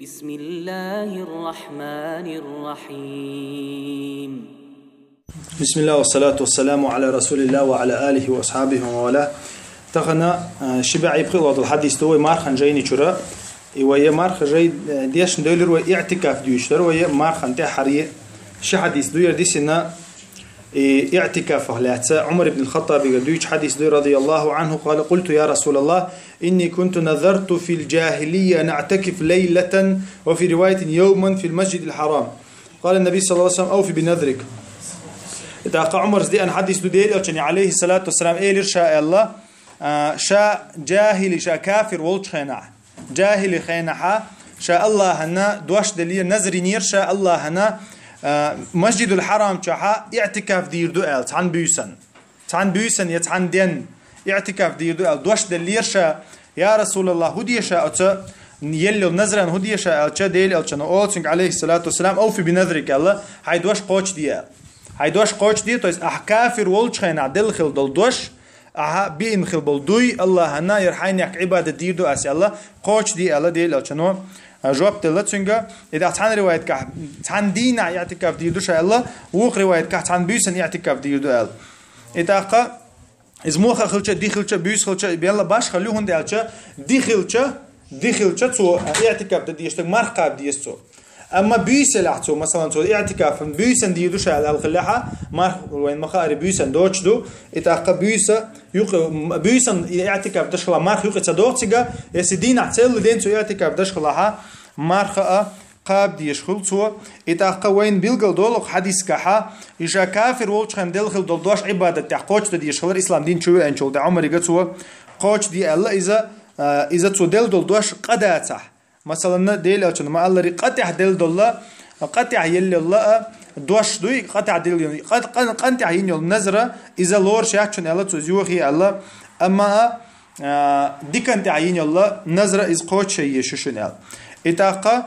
بسم الله الرحمن الرحيم. بسم الله والصلاة والسلام على رسول الله وعلى آله وأصحابه وموالاه. تخنا شبع يبقى وضع الحديث توي مارخن جايني شراء ويا مارخ جاي ديش ندير واعتكاف ديوشتر ويا مارخن تحريه شي حديث دوير ديسنا اعتكاف هلاتsa عمر بن الخطاب يقول حديث دوير رضي الله عنه قال قلت يا رسول الله إني كنت نذرت في الجاهلية نعتكف ليلة وفي رواية يوما في المسجد الحرام. قال النبي صلى الله عليه وسلم أوفي بنذرك. إذا عمر زدي أن حديث دوير عليه الصلاة والسلام إيه لرشاء الله شا جاهلي شا كافر ولش خينع جاهلي خينعها شا الله هنا دوش دليل نذري نير شا الله هنا مسجد الحرام شاها اعتكاف دير دوال عن بيسن يتعن دين اعتكاف دير دوال دوش دليل شا يا رسول الله هدي شا أتا يلو نذران هدي شا أتا ديل ألشان أولسنك عليه الصلاة والسلام أوفي بنذرك الله هاي دوش قوش ديال هاي دوش قوش ديال تويس أحكافر ولش خينع دلخل دل دوش أها بين خل بلدوي الله هنا يرحينك عبادة دير دو أسي الله قوش دي الله ديل ألشانو جواب تلتشنجا إذا عن رواية كه عن دين اعتكاف دير دو شاء الله وق رواية كه عن بيسن اعتكاف دير دو ال إذا قا إزموخ خلشة دي خلشة بيس خلشة بيلا باش خلوهن دالشة دي خلشة تو اعتكاف دي يشتغل مرقاب دي يستو أما بيس لعتو مثلا تو اعتكاف بيسن دير دو شاء الخلاحة مر وين مخاري بيسن دوتش دو إذا قا بيسن اعتكاف دشخلا مرخ يقص دوتشجا يسدين عتل دين تو اعتكاف دشخلاها مرخا قاب دي يشخل تو إذا قا وين بيلقل دولق حديث كها إذا كافر ولش خم دلخل دول دوش عبادة تحقوش دي يشخل الإسلام دين شو أنشل ده عمر يقصوا قوش دي الله إذا تو دل دوش قداته مثلا ديل أشون ما الله قطع دل دولا قطع يلي الله دوش دوي قطع دل قطع ينيل نظرة إذا لور شاكشون الله تزيوخي الله أما ديكن تعين الله نظرة إز قوت شيء يششون إتاقة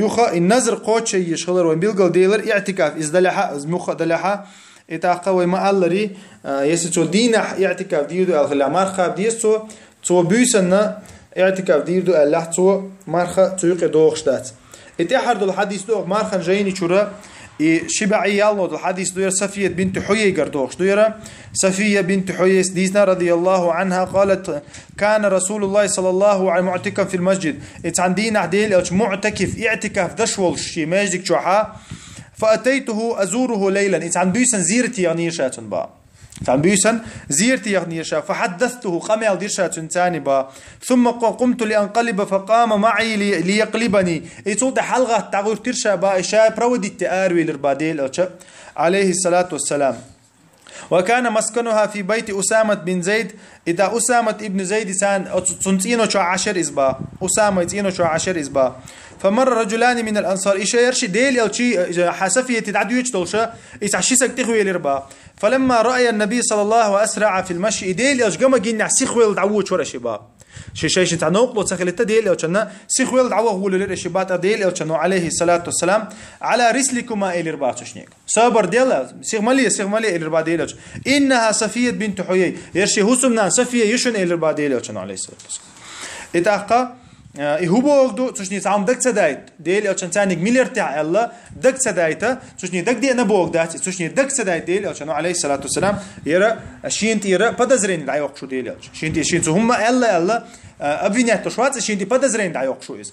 يوخا النظر قوت شيء يشخلر وين بيلقل ديلر اعتكاف إز دلحة إز مخ دلحة إتاقة وما الله ري يسوع دينه اعتكاف ديدو الخلا مرخاب ديسو تو بيسنا اعتكاف ديدو الله تو مرخ تيق دوغشتات اتحرد الحديث دو مرخن جايني شورا شبعي الله الحديث دوير صفية بنت حيي قردوش دويرة صفية بنت حيي ديزنا رضي الله عنها قالت كان رسول الله صلى الله عليه معتكف في المسجد اتعندين عديل معتكف اعتكاف دشول شي ماجدك شوحا فأتيته أزوره ليلا اتعن بيسن زيرتي يعني شاتن با فعن بيسن زيرتي يعني شا فحدثته قمع ديشاتن تاني با ثم قمت لأنقلب فقام معي ليقلبني يتوضع حلقة تغير ترشا با إشاء برودي التآروي لرباديل عليه الصلاة والسلام. وكان مسكنها في بيت أسامة بن زيد إذا أسامة ابن زيد سان تنتينو شو 10 إسبا أسامة تينو شو 10 إسبا فمر رجلان من الأنصار إيش يرشي ديل أو شيء حسفية تدعو يجتلشة إيش سكتخوي لربا فلما رأي النبي صلى الله عليه وسلم أسرع في المشي ديل أوش جم جينا سيخويل دعوة شورا شباب شيء تعنوق تسخلت ديل أو شنا سيخويل دعوة هو للشباب ديل أو شنو عليه الصلاة والسلام على رسلكما إلى ربا تشنيك صبر ديل سيغمالي إلى ربا ديل إنها صفية بنت حيي يرشي هسمنا صفية يشن إلى ربا ديل أو شنو عليه الصلاة والسلام إتاقا يهوبو أقدو تشني تعم دك سدايت ديل أو شنتانيك مليار تاع الله دك سدايته تشني دك دي أنا بوق دات تشني دك سدايت ديل أو شنو عليه الصلاة والسلام يرى شينتي يرى بدزرين دعيوق شو ديل شينتي هم الله أبينات تشوات شينتي بدزرين دعيوق شو إز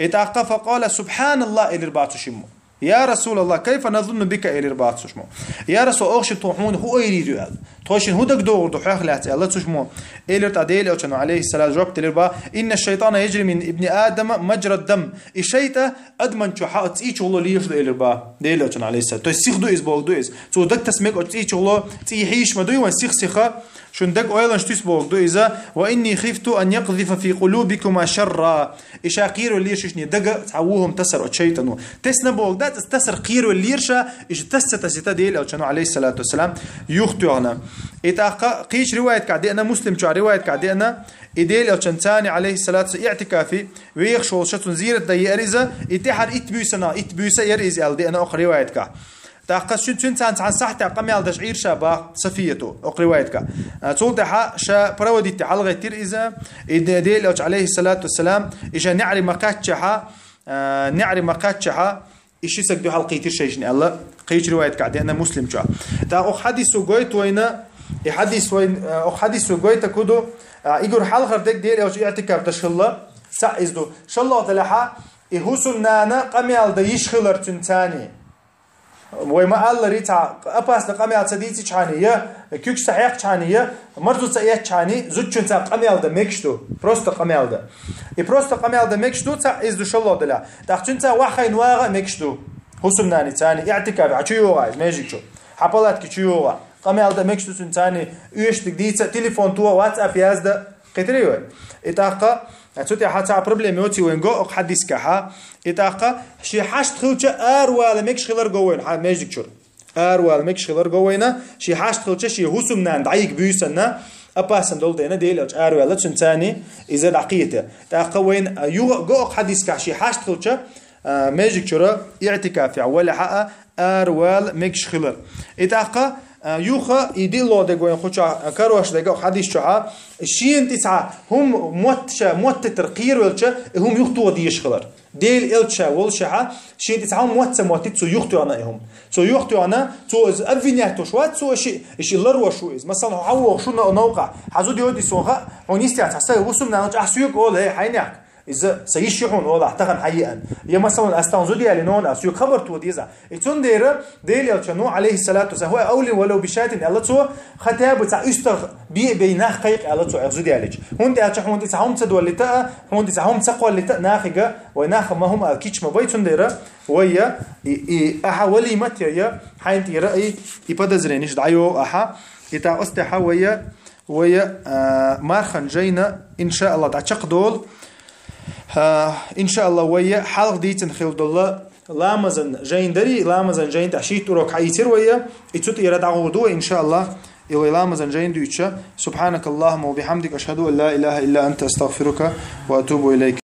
إتاقا فقال سبحان الله إلى رباط شمو يا رسول الله كيف نظن بك إلى رباط شمو يا رسول أخش طوحون هو يريد هذا توشين هو دك دور دحيخ لات الله تشمو إلى تعديل أو شنو عليه السلام جواب تلربا إن الشيطان يجري من ابن آدم مجرى الدم الشيطان أدمن شو حاط إيش والله ليش إلى ربا ديل أو شنو عليه السلام تو سيخ دو إسبوع دو إس تو دك تسمك أو إيش والله تيحيش ما دوي وسيخ سيخة شون دك أيضا شتيس بوق دو إذا وإني خفت أن يقذف في قلوبكما شرا إشاقير الليرشني دق تعوهم تسر الشيطان تسنا بوق ده تسر قير الليرشة إيش تستا ديل أو شنو عليه الصلاة والسلام يختوعنا إتاقا قيش رواية كعدينا مسلم شو رواية كعدينا إديل أو شنتاني عليه الصلاة والسلام اعتكافي ويخشوا شتون زيرة دي أريزة إتحر إتبوسنا يريز ألدي أنا أخر رواية كع تاقص شو تنسان عن صحته قمي على تشعير شابا صفيته أقروايتك تولتها شا برودي تعلق تير إذا إديل أو عليه الصلاة والسلام إجا نعري مقاتشها نعري مقاتشها إيش يسقدوا حلقي ترشيشن الله قيش رواية قاعدة أنا مسلم شو تا أحاديث وجويت وينا يحدث وين أحاديث وجويت كودو يقول حلقة ديك دير أو اعتكاف تشخله سأزدو شالله تلاحا يهوسنا أنا قميال ده يشخلر تنتاني وما الله ريتا أباس قميال سديتي شانية كيوك صحيح شانية مرتو صحيح شاني زوج تنتا قميال ده مكشتو بروست قميال ده بروست قميال ده مكشتو سأزدو شالله تلا تحتنتا واحد نواغ مكشتو هوسنا نتاني اعتكاف عشيوغا ماجيك شو حبلات كشيوغا قميال ده مكشتو تنتاني يشتك ديتا تليفون توا واتساب يازدا قتريوه إتاقا أتوتي حتى بروبليم يوتي وين جو حديث كها إتاقا شي حشت خلچة أروال ميكش خلر جوين حد ماجيك شور أروال ميكش خلر جوينا شي حشت خلچة شي هوسم نان دعيق بيوسنا أباسن دول دينا ديل أروال لتشنتاني إذا دقيقة إتاقا وين يو جو حديث كه شي حشت خلچة ماجيك شور اعتكاف ولا حق أروال ميكش خلر إتاقا يوخا يديلو دغوين خوچا كاروش دغو حديث شها شين تسعه هم موت ترقير ولچا هم يختو ديش خلر ديل الچا ولشها شين تسعه موت سو يختو انا هم سو يختو انا سو افينياتو شوات سو شي لرو شو مثلا هو شو نوقع حزو ديودي سوها هونيستي تحسه وسمنا احسيوك اول هي حينك إذا سيشيحون ولا احتقن حقيقة يا مثلا أستنزودي على نون أسيو خبر تو ديزا إتون دير يلشنو عليه الصلاة والسلام هو أولي ولو بشات الله تو ختاب تاع يستر بيناخ قيق الله تو أزودي عليك هون دي أتش هون دي سهم تدول لتا هون دي سهم تقوى لتا ناخجة وناخ ما هم أكيد ما بيتون دير ويا أحولي متى يا حين ترى يبدأ دعيو أحا يتا أستحى ويا مارخن جينا إن شاء الله تعشق دول إن شاء الله ويا حلق ديتن خيل الله لامزن جين دري لامزن جين تحشيت وروك عيتر ويا يتوت يرد عودو إن شاء الله إلى لامزن جين دويتشا سبحانك اللهم وبحمدك أشهد أن لا إله إلا أنت أستغفرك وأتوب إليك.